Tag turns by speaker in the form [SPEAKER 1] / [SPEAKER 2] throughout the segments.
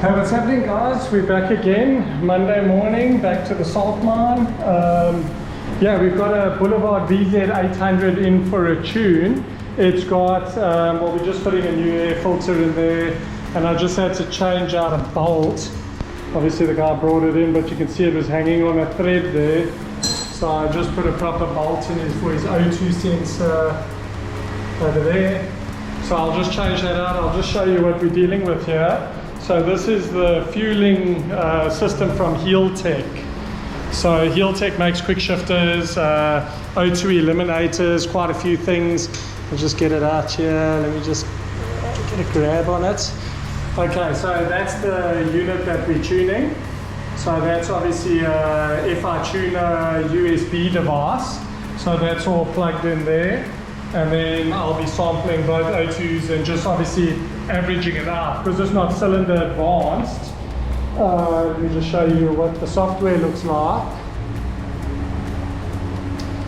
[SPEAKER 1] Hey, what's happening, guys? We're back again, Monday morning, back to the salt mine. Yeah, we've got a Boulevard VZ800 in for a tune. It's got, well, we're just putting a new air filter in there, and I just had to change out a bolt. Obviously the guy brought it in, but you can see it was hanging on a thread there. So I just put a proper bolt in for his O2 sensor over there. So I'll just change that out. I'll just show you what we're dealing with here. So this is the fueling system from Tech. So Tech makes quick shifters, O2 eliminators, quite a few things. I'll just get it out here. Let me just get a grab on it. Okay, so that's the unit that we're tuning. So that's obviously a FI tuner USB device. So that's all plugged in there. And then I'll be sampling both O2s and just obviously averaging it out because it's not cylinder advanced. Let me just show you what the software looks like.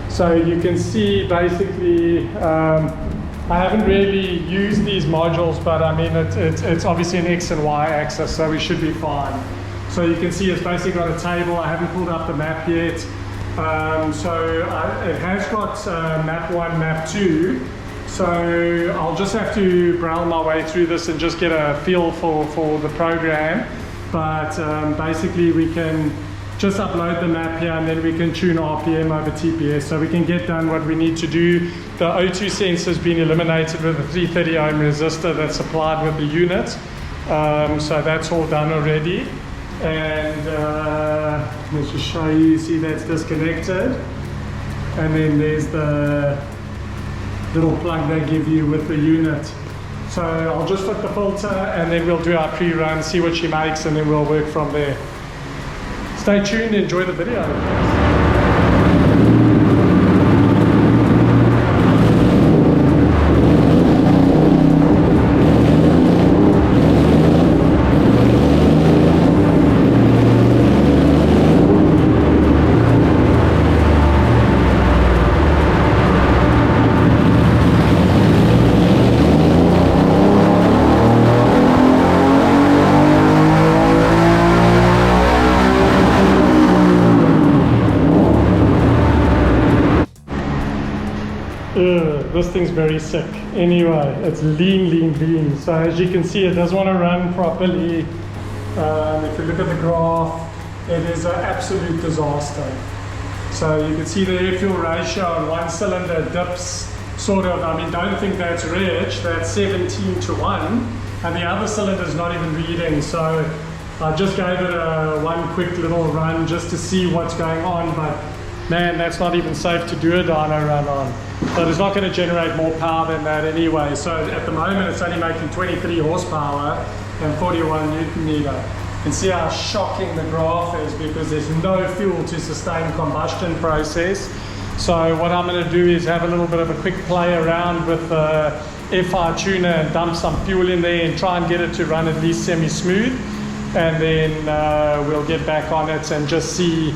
[SPEAKER 1] So you can see basically, I haven't really used these modules, but I mean it's obviously an X and Y axis, so we should be fine. So you can see it's basically got a table. I haven't pulled up the map yet. It has got map 1, map 2, so I'll just have to browse my way through this and just get a feel for the program. But basically we can just upload the map here and then we can tune RPM over TPS, so we can get done what we need to do. The O2 sensor has been eliminated with a 330 ohm resistor that's supplied with the unit, so that's all done already. And let's just show you, see that's disconnected, and then there's the little plug they give you with the unit. So I'll just put the filter and then we'll do our pre-run, see what she makes, and then we'll work from there. Stay tuned, enjoy the video. This thing's very sick. Anyway, it's lean. So as you can see, it doesn't want to run properly. If you look at the graph, it is an absolute disaster. So you can see the air fuel ratio on one cylinder dips sort of, I mean, don't think that's rich, that's 17 to 1, and the other cylinder's not even reading. So I just gave it one quick little run just to see what's going on, but man, that's not even safe to do a dyno run on. But it's not going to generate more power than that anyway. So at the moment it's only making 23 horsepower and 41 Newton meter. You can see how shocking the graph is because there's no fuel to sustain combustion process. So what I'm going to do is have a little bit of a quick play around with the FI tuner and dump some fuel in there and try and get it to run at least semi-smooth. And then we'll get back on it and just see,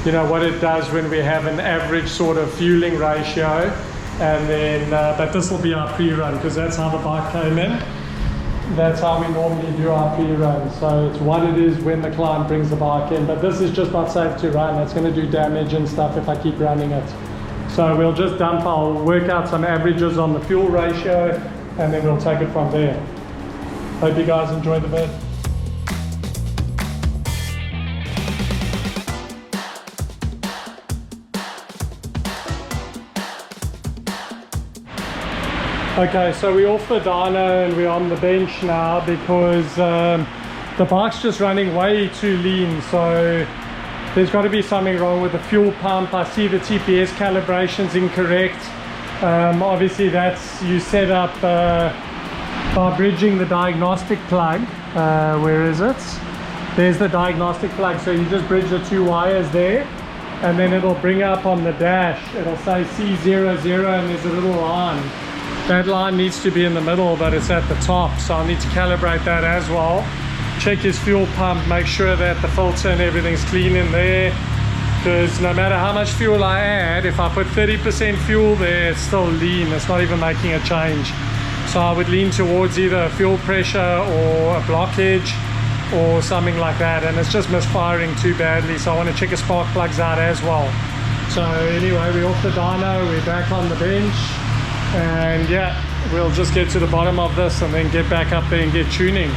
[SPEAKER 1] you know, what it does when we have an average sort of fueling ratio. And then, but this will be our pre-run because that's how the bike came in. That's how we normally do our pre-run. So it's what it is when the client brings the bike in. But this is just not safe to run. It's going to do damage and stuff if I keep running it. So we'll just dump, I'll work out some averages on the fuel ratio and then we'll take it from there. Hope you guys enjoy the vid. Okay, so we're off the dyno and we're on the bench now because the bike's just running way too lean. So there's got to be something wrong with the fuel pump. I see the TPS calibration's incorrect. Obviously that's you set up by bridging the diagnostic plug. Where is it? There's the diagnostic plug. So you just bridge the two wires there and then it'll bring up on the dash. It'll say C00 and there's a little line. That line needs to be in the middle, but it's at the top, so I'll need to calibrate that as well. Check his fuel pump, make sure that the filter and everything's clean in there, because no matter how much fuel I add, if I put 30% fuel there, it's still lean, it's not even making a change. So I would lean towards either a fuel pressure or a blockage. or something like that, and it's just misfiring too badly, so I want to check the spark plugs out as well. So anyway, we're off the dyno, we're back on the bench, and yeah, we'll just get to the bottom of this and then get back up there and get tuning.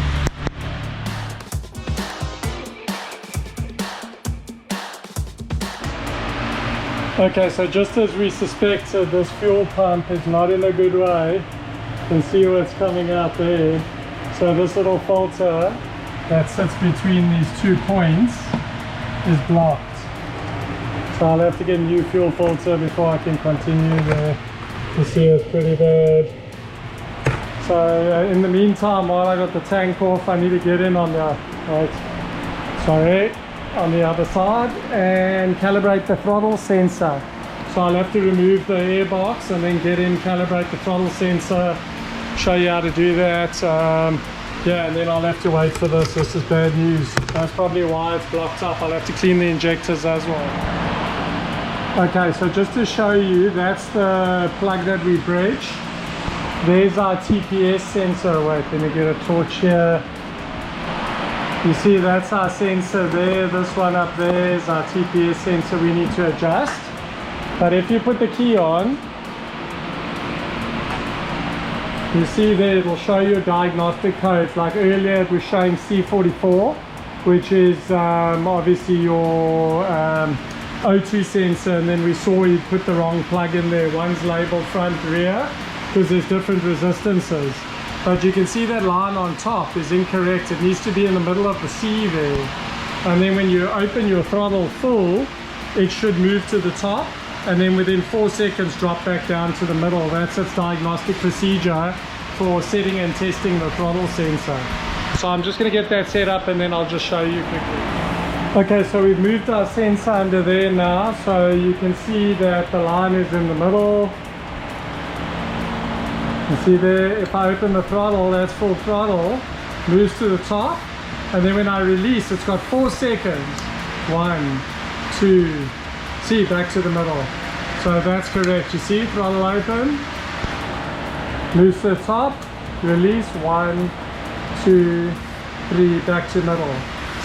[SPEAKER 1] Okay, so just as we suspected, this fuel pump is not in a good way. You can see what's coming out there. So this little filter that sits between these 2 points is blocked. So I'll have to get a new fuel filter before I can continue there. You see it's pretty bad. So in the meantime, while I got the tank off, I need to get in on the on the other side and calibrate the throttle sensor. So I'll have to remove the air box and then get in, calibrate the throttle sensor, show you how to do that. Yeah, and then I'll have to wait for this. This is bad news. That's probably why it's blocked up. I'll have to clean the injectors as well. Okay, so just to show you, that's the plug that we bridge. There's our TPS sensor. Wait, let me get a torch here. You see, that's our sensor there. This one up there is our TPS sensor we need to adjust. But if you put the key on, you see there, it will show you diagnostic codes. Like earlier, it was showing C44, which is obviously your O2 sensor, and then we saw you put the wrong plug in there. One's labeled front, rear, because there's different resistances. But you can see that line on top is incorrect. It needs to be in the middle of the C there. And then when you open your throttle full, it should move to the top, and then within 4 seconds drop back down to the middle. That's its diagnostic procedure for setting and testing the throttle sensor. So I'm just going to get that set up and then I'll just show you quickly. Okay, so we've moved our sensor under there now, so you can see that the line is in the middle. You see there, if I open the throttle, that's full throttle, moves to the top, and then when I release, it's got 4 seconds. 1, 2, see, back to the middle. So that's correct. You see, throttle open, moves to the top, release, 1, 2, 3, back to middle.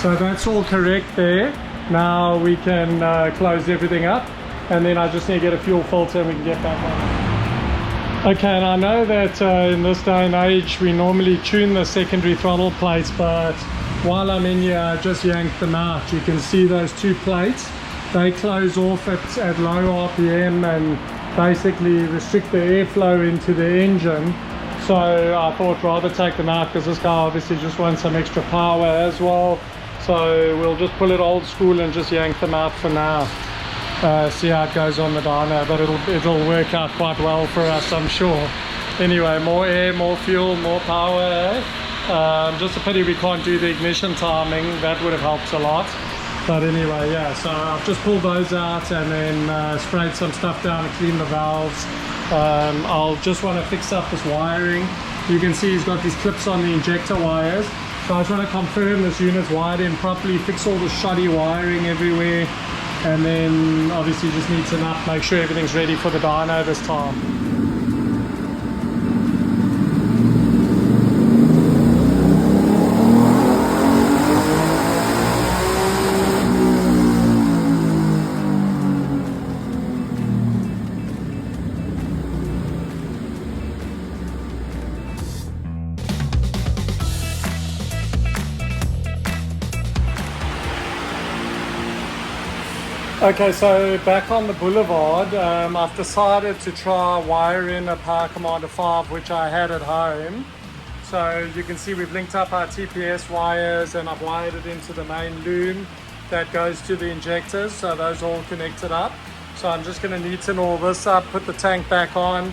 [SPEAKER 1] So that's all correct there. Now we can close everything up, and then I just need to get a fuel filter and we can get back on. Okay, and I know that in this day and age we normally tune the secondary throttle plates, but while I'm in here I just yanked them out. You can see those 2 plates, they close off at low RPM and basically restrict the airflow into the engine. So I thought rather take them out, because this guy obviously just wants some extra power as well. So we'll just pull it old school and just yank them out for now. See how it goes on the dyno, but it'll work out quite well for us, I'm sure. Anyway, more air, more fuel, more power. Just a pity we can't do the ignition timing. That would have helped a lot. But anyway, yeah, so I've just pulled those out and then sprayed some stuff down to clean the valves. I'll just want to fix up this wiring. You can see he's got these clips on the injector wires. So I just want to confirm this unit's wired in properly, fix all the shoddy wiring everywhere. And then obviously just need to make sure everything's ready for the dyno this time. Okay, so back on the boulevard, I've decided to try wire in a Power Commander 5, which I had at home. So you can see we've linked up our TPS wires and I've wired it into the main loom that goes to the injectors, so those are all connected up. So I'm just going to neaten all this up, put the tank back on.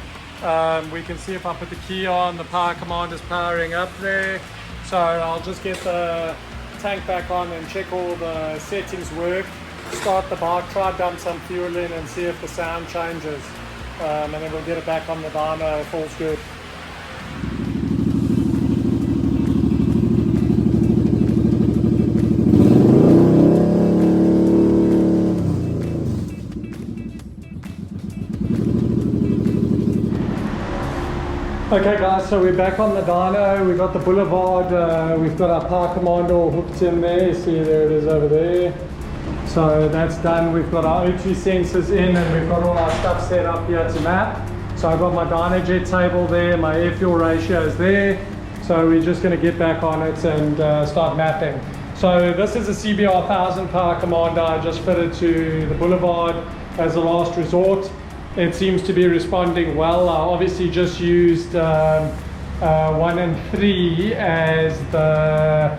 [SPEAKER 1] We can see if I put the key on, the Power Commander's powering up there. So I'll just get the tank back on and check all the settings work. Start the bike, try dump some fuel in and see if the sound changes, and then we'll get it back on the dyno if all's good. Okay guys, so we're back on the dyno. We've got the Boulevard, we've got our power commander all hooked in there. You see there it is over there. So that's done. We've got our O2 sensors in and we've got all our stuff set up here to map. So I've got my dynojet table there, my air fuel ratio is there. So we're just going to get back on it and start mapping. So this is a CBR 1000 power commander I just fitted to the Boulevard as a last resort. It seems to be responding well. I obviously just used 1 and 3 as the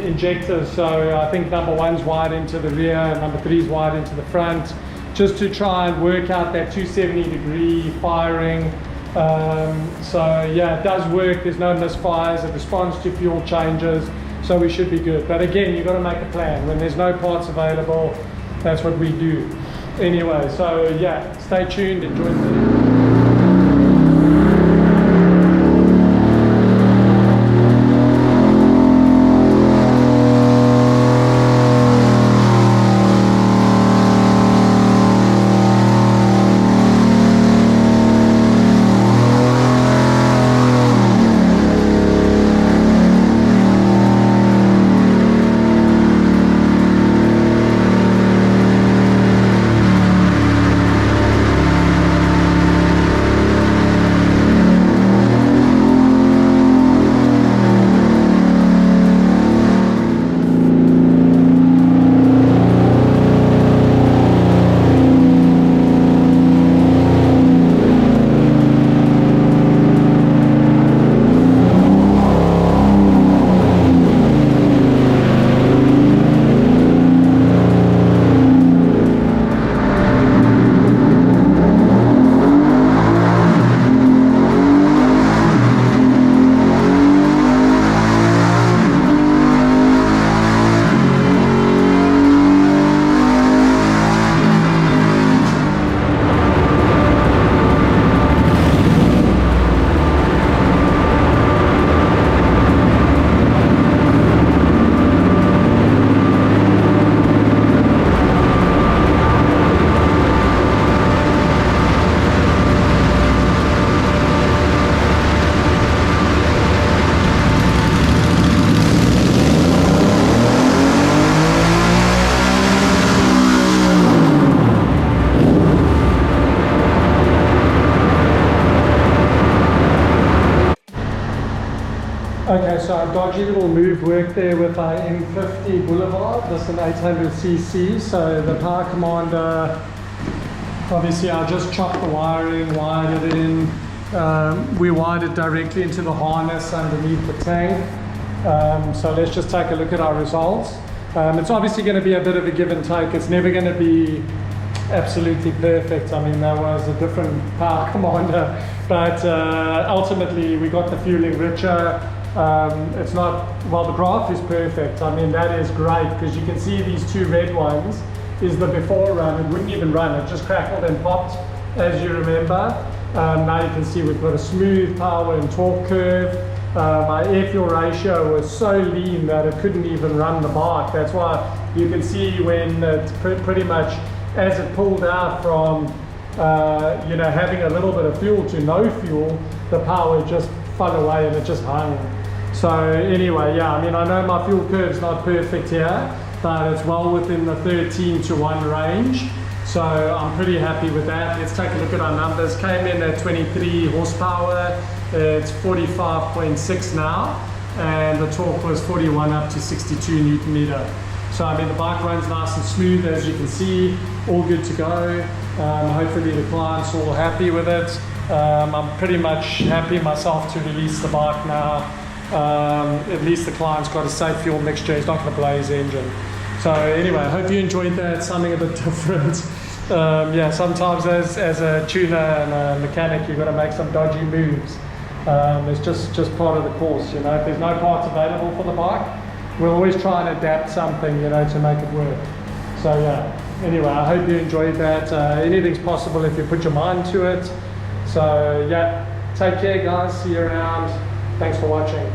[SPEAKER 1] injectors. So I think number 1's wide into the rear, number 3's wide into the front, just to try and work out that 270-degree firing. So yeah, it does work. There's no misfires. It responds to fuel changes. So we should be good. But again, you've got to make a plan. When there's no parts available, that's what we do. Anyway, so yeah, stay tuned, enjoy the video. Okay, so our dodgy little move worked there with our M50 Boulevard. This is an 800cc. So the power commander, obviously I just chopped the wiring, wired it in. We wired it directly into the harness underneath the tank. So let's just take a look at our results. It's obviously going to be a bit of a give and take. It's never going to be absolutely perfect. I mean, that was a different power commander, but ultimately we got the fueling richer. It's not, well, the graph is perfect. I mean, that is great because you can see these two red ones is the before run. It wouldn't even run, it just crackled and popped, as you remember. Now you can see we've got a smooth power and torque curve. My air fuel ratio was so lean that it couldn't even run the bike. That's why you can see when it's pretty much as it pulled out from you know, having a little bit of fuel to no fuel, the power just fell away and it just hung. So anyway, yeah, I mean, I know my fuel curve's not perfect here, but it's well within the 13 to 1 range. So I'm pretty happy with that. Let's take a look at our numbers. Came in at 23 horsepower. It's 45.6 now. And the torque was 41 up to 62 Newton meter. So I mean, the bike runs nice and smooth, as you can see, all good to go. Hopefully the client's all happy with it. I'm pretty much happy myself to release the bike now. At least the client's got a safe fuel mixture, he's not going to blow his engine. So anyway, I hope you enjoyed that, something a bit different. Yeah, sometimes as a tuner and a mechanic, you've got to make some dodgy moves. It's just part of the course, you know. If there's no parts available for the bike, we'll always try and adapt something, you know, to make it work. So yeah, anyway, I hope you enjoyed that. Anything's possible if you put your mind to it. So yeah, take care guys, see you around. Thanks for watching.